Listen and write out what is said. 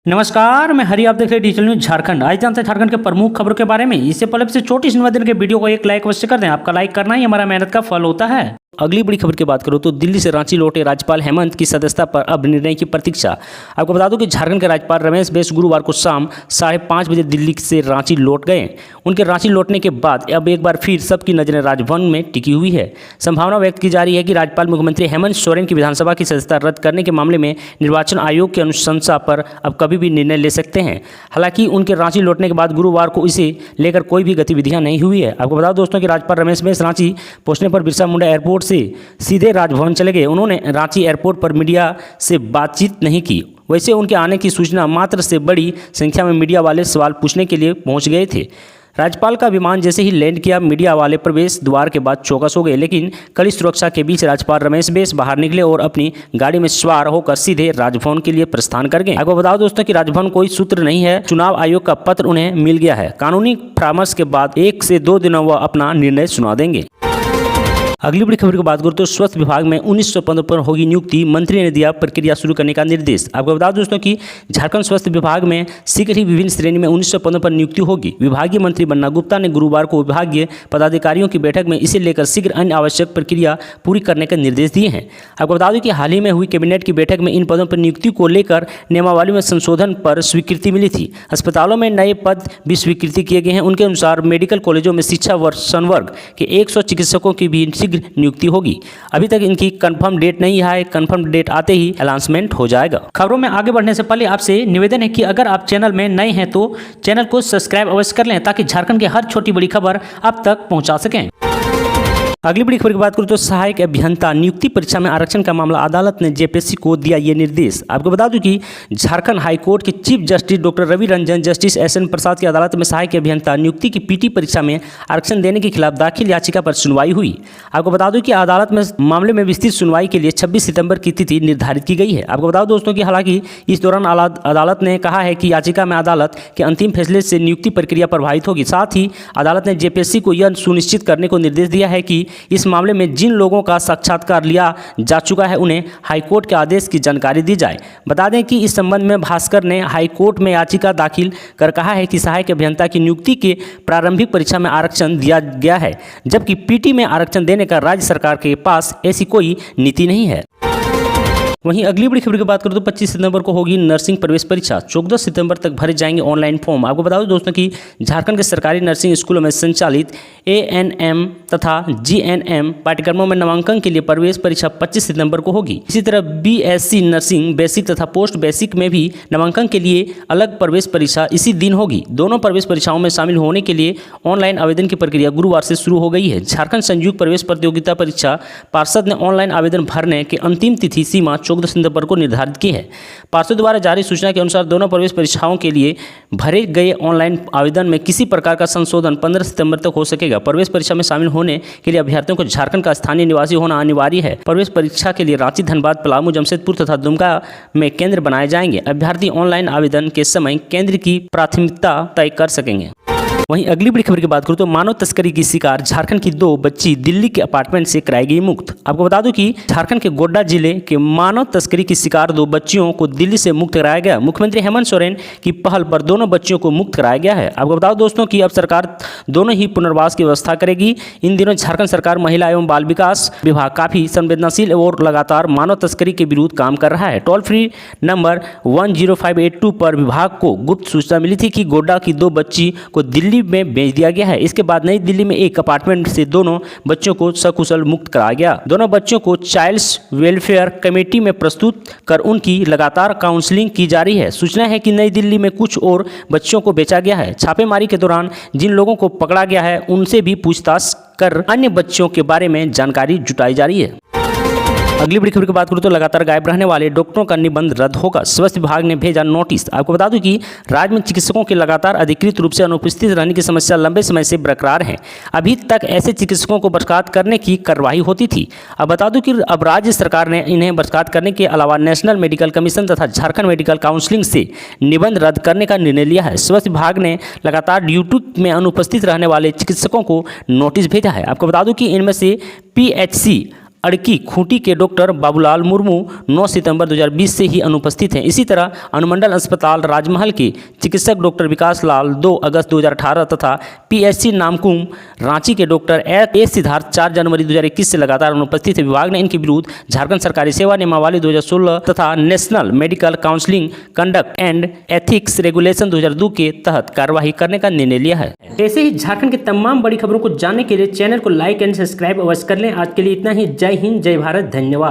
नमस्कार, मैं हरि। आप देख रहे हैं डिजिटल न्यूज झारखंड। आज जानते हैं झारखंड के प्रमुख खबरों के बारे में। इससे पहले से छोटी सी निवेदन के वीडियो को एक लाइक अवश्य कर दें। आपका लाइक करना ही हमारा मेहनत का फल होता है। अगली बड़ी खबर की बात करूं तो दिल्ली से रांची लौटे राज्यपाल हेमंत की सदस्यता पर अब निर्णय की प्रतीक्षा। आपको बता दूं कि झारखंड के राज्यपाल रमेश बैस गुरुवार को शाम 5:30 बजे दिल्ली से रांची लौट गए। उनके रांची लौटने के बाद अब एक बार फिर सबकी नजरें राजभवन में टिकी हुई है। संभावना व्यक्त की जा रही है कि राज्यपाल मुख्यमंत्री हेमंत सोरेन की विधानसभा की सदस्यता रद्द करने के मामले में निर्वाचन आयोग की अनुशंसा पर अब कभी भी निर्णय ले सकते हैं। हालांकि उनके रांची लौटने के बाद गुरुवार को इसे लेकर कोई भी गतिविधियां नहीं हुई है। आपको बता दोस्तों कि राज्यपाल रमेश बैस रांची पहुंचने पर बिरसा मुंडा एयरपोर्ट से सीधे राजभवन चले गए। उन्होंने रांची एयरपोर्ट पर मीडिया से बातचीत नहीं की। वैसे उनके आने की सूचना मात्र से बड़ी संख्या में मीडिया वाले सवाल पूछने के लिए पहुंच गए थे। राज्यपाल का विमान जैसे ही लैंड किया, मीडिया वाले प्रवेश द्वार के बाद चौकस हो गए, लेकिन कड़ी सुरक्षा के बीच राज्यपाल रमेश बैस बाहर निकले और अपनी गाड़ी में सवार होकर सीधे राजभवन के लिए प्रस्थान कर गए। आपको बताओ दोस्तों कि राजभवन कोई सूत्र नहीं है। चुनाव आयोग का पत्र उन्हें मिल गया है। कानूनी परामर्श के बाद 1 से 2 दिनों वह अपना निर्णय सुना देंगे। अगली बड़ी खबर की बात करूं तो स्वास्थ्य विभाग में 1900 पदों पर होगी नियुक्ति। मंत्री ने दिया प्रक्रिया शुरू करने का निर्देश। आपको बता दोस्तों कि झारखंड स्वास्थ्य विभाग में शीघ्र ही विभिन्न श्रेणी में 1900 पदों पर नियुक्ति होगी। विभागीय मंत्री बन्ना गुप्ता ने गुरुवार को विभागीय पदाधिकारियों की बैठक में इसे लेकर शीघ्र अन्य आवश्यक प्रक्रिया पूरी करने के निर्देश दिए हैं। आपको बता दें कि हाल ही में हुई कैबिनेट की बैठक में इन पदों पर नियुक्ति को लेकर नियमावली में संशोधन पर स्वीकृति मिली थी। अस्पतालों में नए पद भी स्वीकृति किए गए हैं। उनके अनुसार मेडिकल कॉलेजों में शिक्षा संवर्ग के 100 चिकित्सकों की भी नियुक्ति होगी। अभी तक इनकी कंफर्म डेट नहीं है। कंफर्म डेट आते ही अनाउंसमेंट हो जाएगा। खबरों में आगे बढ़ने से पहले आपसे निवेदन है कि अगर आप चैनल में नए हैं तो चैनल को सब्सक्राइब अवश्य कर लें ताकि झारखंड की हर छोटी बड़ी खबर आप तक पहुंचा सकें। अगली बड़ी खबर की बात करूं तो सहायक अभियंता नियुक्ति परीक्षा में आरक्षण का मामला अदालत ने जेपीएससी को दिया ये निर्देश। आपको बता दूं कि झारखंड हाईकोर्ट के chief justice doctor Ravi Ranjan justice SN Prasad की अदालत में सहायक अभियंता नियुक्ति की पीटी परीक्षा में आरक्षण देने के खिलाफ दाखिल याचिका पर सुनवाई हुई। आपको बता दूं कि अदालत में मामले में विस्तृत सुनवाई के लिए 26 सितंबर की तिथि निर्धारित की गई है। आपको बताओ दोस्तों कि हालांकि इस दौरान अदालत ने कहा है कि याचिका में अदालत के अंतिम फैसले से नियुक्ति प्रक्रिया प्रभावित होगी। साथ ही अदालत ने जेपीएससी को यह सुनिश्चित करने को निर्देश दिया है कि इस मामले में जिन लोगों का साक्षात्कार लिया जा चुका है उन्हें हाईकोर्ट के आदेश की जानकारी दी जाए। बता दें कि इस संबंध में भास्कर ने हाईकोर्ट में याचिका दाखिल कर कहा है कि सहायक अभियंता की नियुक्ति के प्रारंभिक परीक्षा में आरक्षण दिया गया है, जबकि पीटी में आरक्षण देने का राज्य सरकार के पास ऐसी कोई नीति नहीं है। वहीं अगली बड़ी खबर की बात करूं तो 25 सितंबर को होगी नर्सिंग प्रवेश परीक्षा। 14 सितंबर तक भरे जाएंगे ऑनलाइन फॉर्म। आपको बता दो दोस्तों कि झारखंड के सरकारी नर्सिंग स्कूलों में संचालित एएनएम तथा जीएनएम पाठ्यक्रमों में नामांकन के लिए प्रवेश परीक्षा 25 सितंबर को होगी। इसी तरह बीएससी नर्सिंग बेसिक तथा पोस्ट बेसिक में भी नामांकन के लिए अलग प्रवेश परीक्षा इसी दिन होगी। दोनों प्रवेश परीक्षाओं में शामिल होने के लिए ऑनलाइन आवेदन की प्रक्रिया गुरुवार से शुरू हो गई है। झारखंड संयुक्त प्रवेश प्रतियोगिता परीक्षा पार्षद ने ऑनलाइन आवेदन भरने की अंतिम तिथि सीमा 14 सितंबर को निर्धारित की है। पार्षद द्वारा जारी सूचना के अनुसार दोनों प्रवेश परीक्षाओं के लिए भरे गए ऑनलाइन आवेदन में किसी प्रकार का संशोधन 15 सितंबर तक हो सकेगा। प्रवेश परीक्षा में शामिल होने के लिए अभ्यर्थियों को झारखंड का स्थानीय निवासी होना अनिवार्य है। प्रवेश परीक्षा के लिए रांची, धनबाद, पलामू, जमशेदपुर तथा दुमका में केंद्र बनाए जाएंगे। अभ्यर्थी ऑनलाइन आवेदन के समय केंद्र की प्राथमिकता तय कर सकेंगे। वहीं अगली बड़ी खबर की बात करूं तो मानव तस्करी की शिकार झारखंड की 2 बच्ची दिल्ली के अपार्टमेंट से कराई गई मुक्त। आपको बता दूं कि झारखंड के गोड्डा जिले के मानव तस्करी की शिकार 2 बच्चियों को दिल्ली से मुक्त कराया गया। मुख्यमंत्री हेमंत सोरेन की पहल पर दोनों बच्चियों को मुक्त कराया गया है। आपको बताओ दोस्तों कि अब सरकार दोनों ही पुनर्वास की व्यवस्था करेगी। इन दिनों झारखंड सरकार महिला एवं बाल विकास विभाग काफी संवेदनशील और लगातार मानव तस्करी के विरुद्ध काम कर रहा है। टोल फ्री नंबर 10582 पर विभाग को गुप्त सूचना मिली थी कि गोड्डा की 2 बच्ची को दिल्ली में भेज दिया गया है। इसके बाद नई दिल्ली में एक अपार्टमेंट से दोनों बच्चों को सकुशल मुक्त कराया गया। दोनों बच्चों को चाइल्ड्स वेलफेयर कमेटी में प्रस्तुत कर उनकी लगातार काउंसलिंग की जा रही है। सूचना है कि नई दिल्ली में कुछ और बच्चों को बेचा गया है। छापेमारी के दौरान जिन लोगों को पकड़ा गया है उनसे भी पूछताछ कर अन्य बच्चों के बारे में जानकारी जुटाई जा रही है। अगली बड़ी खबर की बात करूं तो लगातार गायब रहने वाले डॉक्टरों का निबंध रद्द होगा। स्वास्थ्य विभाग ने भेजा नोटिस। आपको बता दूं कि राज्य में चिकित्सकों के लगातार अधिकृत रूप से अनुपस्थित रहने की समस्या लंबे समय से बरकरार है। अभी तक ऐसे चिकित्सकों को बर्खास्त करने की कार्रवाई होती थी। अब बता दूं कि अब राज्य सरकार ने इन्हें बर्खास्त करने के अलावा नेशनल मेडिकल कमीशन तथा झारखंड मेडिकल काउंसिलिंग से निबंध रद्द करने का निर्णय लिया है। स्वास्थ्य विभाग ने लगातार ड्यूटी में अनुपस्थित रहने वाले चिकित्सकों को नोटिस भेजा है। आपको बता दूं कि इनमें से पीएचसी अड़की खूंटी के डॉक्टर बाबूलाल मुर्मू 9 सितंबर 2020 से ही अनुपस्थित हैं। इसी तरह अनुमंडल अस्पताल राजमहल के चिकित्सक डॉक्टर विकास लाल 2 अगस्त 2018 तथा पीएचसी नामकुम रांची के डॉक्टर ए सिद्धार्थ 4 जनवरी 2021 से लगातार अनुपस्थित है। विभाग ने इनके विरुद्ध झारखंड सरकारी सेवा नियमावली 2016 तथा national medical counselling conduct and ethics regulation 2002 के तहत कार्रवाई करने का निर्णय लिया है। ऐसे ही झारखंड की तमाम बड़ी खबरों को जानने के लिए चैनल को लाइक एंड सब्सक्राइब अवश्य कर लें। आज के लिए इतना ही। जय हिंद, जय भारत, धन्यवाद।